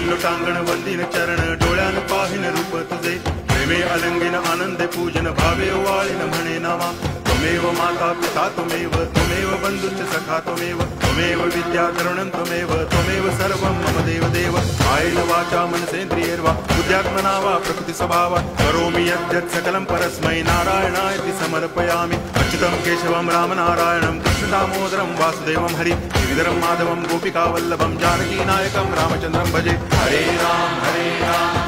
लोटांगण वंदिन चरण डोळ्यान पाहिन रूप तुझे प्रेमे अलंगिन आनंदे पूजन भावे वाळीन म्हणे नामा त्वमेव माता पिता त्वमेव बंधुश्च सखा त्वमेव विद्या तरुणं त्वमेव सर्वं मम देव कायेन वाचा मनसेन्द्रियैर्वा बुद्ध्यात्मना वा प्रकृति स्वभावात् करोमि यद्यत् सकलं परस्मै नारायणायति समर्पयामि अच्युतं केशवं रामनारायणं कृष्णदामोदरं वासुदेवं हरि गिरिधरं माधवं गोपिकावल्लभं जानकीनायकं रामचन्द्रं भजे हरे राम